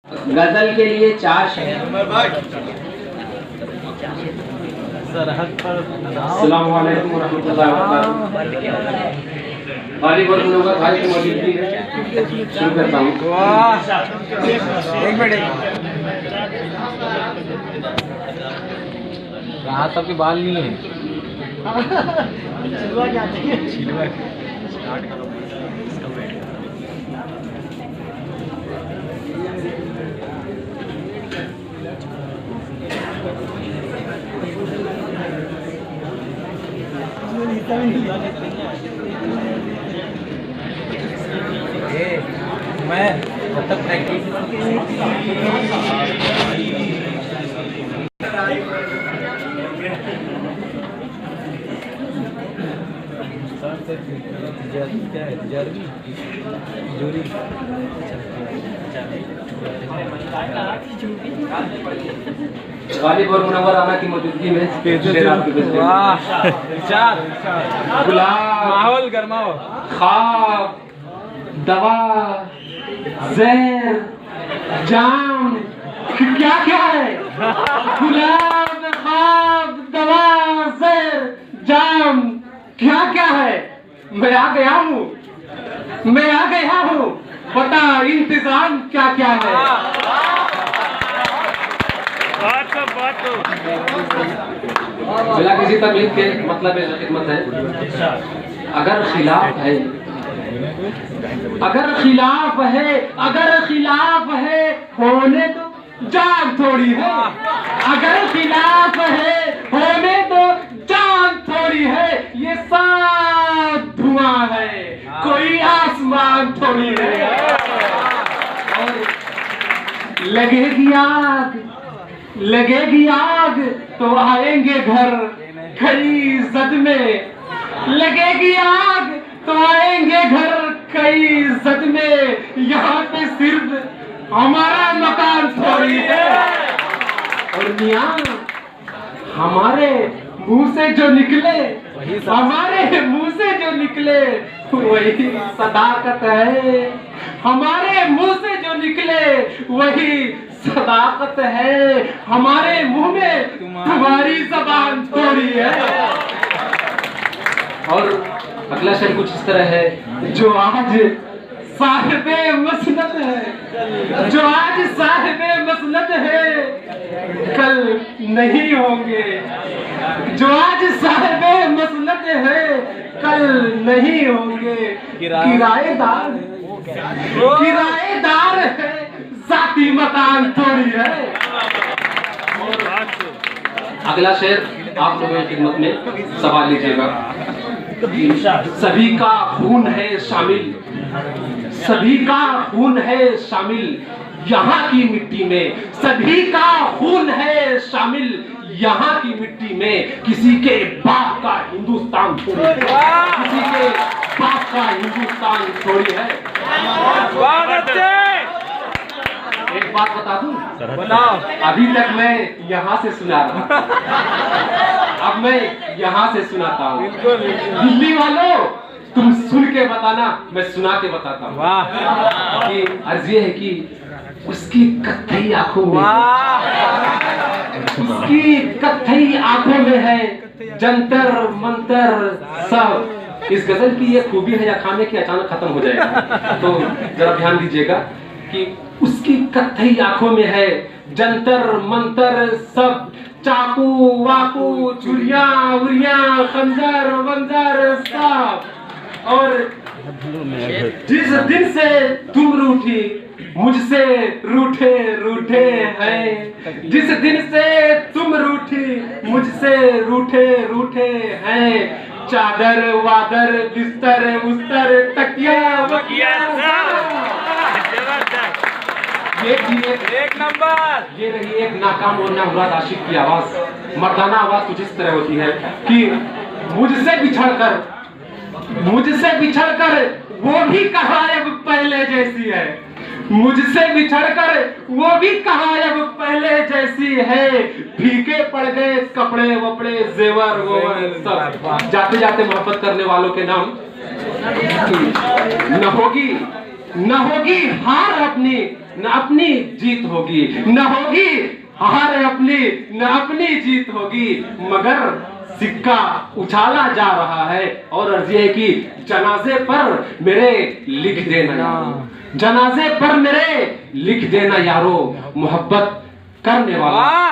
गजल के लिए 4 शेर। अस्सलाम वालेकुम रहमतुल्लाहि व बरकातहू। भाई की मौजूदगी है, शुरू करता हूँ। एक मिनट, राहत सबके बाल नहीं है। स्टार्ट करो इसका वेट। मैं जब तक प्रैक्टिस क्या है जोरी गालिब और मुनव्वर आना की मौजूदगी में शेर आपके पेश है। गुलाब, माहौल गरमाओ, ख्वाब, दवा, ज़हर, जाम, क्या क्या है? गुलाब, ख्वाब, दवा, ज़हर, जाम, क्या क्या है? मैं आ गया हूँ, पता इंतजाम क्या क्या है? बिला किसी तकलीफ के मतलब खिदमत है। अगर खिलाफ है होने तो जान थोड़ी है। अगर खिलाफ है होने तो जान थोड़ी है। ये सब धुआं है, कोई आसमान थोड़ी है। और लगेगी आग तो आएंगे घर खड़ी इज्जत में। लगेगी आग तो आएंगे घर कई इज्जत में। यहाँ पे सिर्फ हमारा मकान थोड़ी है। और मियां हमारे मुंह से जो निकले वही सदाकत है। हमारे मुंह से जो निकले वही सदाकत है। हमारे मुंह में तुम्हारी जबान थोड़ी है। और अगला शेर कुछ इस तरह है। जो आज साहिबे मसनद है कल नहीं होंगे। जो आज साहिबे मसनद है कल नहीं होंगे। किराएदार है, जाती मकान थोड़ी है। अगला शेर आप लोगों की खिदमत में सवाल लीजिएगा। सभी का खून है शामिल यहाँ की मिट्टी में। सभी का खून है शामिल यहाँ की मिट्टी में। किसी के बाप का हिंदुस्तान थोड़ी है। एक बात बता दूं, अभी तक मैं यहाँ से सुना रहा, अब मैं यहाँ से सुनाता हूँ। दिल्ली वालों तुम सुन के बताना, मैं सुना के बताता हूँ। कि अर्ज ये है कि उसकी कत्थई आंखों में है जंतर मंतर सब। इस गजल की ये खूबी है या खाने की अचानक खत्म हो जाएगा, तो जरा ध्यान दीजिएगा कि उसकी कत्थई आंखों में है जंतर मंतर सब। चाकू वाकू चुरिया उरिया खंजर वंजर सब। और जिस दिन से तुम रूठी मुझसे रूठे हैं। जिस दिन से तुम रूठी मुझसे रूठे हैं। चादर वादर बिस्तर उस्तर तकिया वकिया एक नंबर। ये रही एक नाकाम और नामुराद आशिक की आवाज। मर्दाना आवाज कुछ इस तरह होती है कि मुझसे बिछड़कर वो भी कहाँ अब पहले जैसी है। मुझसे बिछड़कर वो भी कहाँ अब पहले जैसी है। फीके पड़ गए कपड़े वपड़े जेवर वोवर सब। जाते जाते मोहब्बत करने वालों के नाम न होगी हार अपनी न अपनी जीत होगी, न होगी हार अपनी, न अपनी जीत होगी, मगर सिक्का उछाला जा रहा है। और अर्जी है कि जनाजे पर मेरे लिख देना यारो, जनाजे पर मेरे लिख देना यारो, मोहब्बत करने वाला।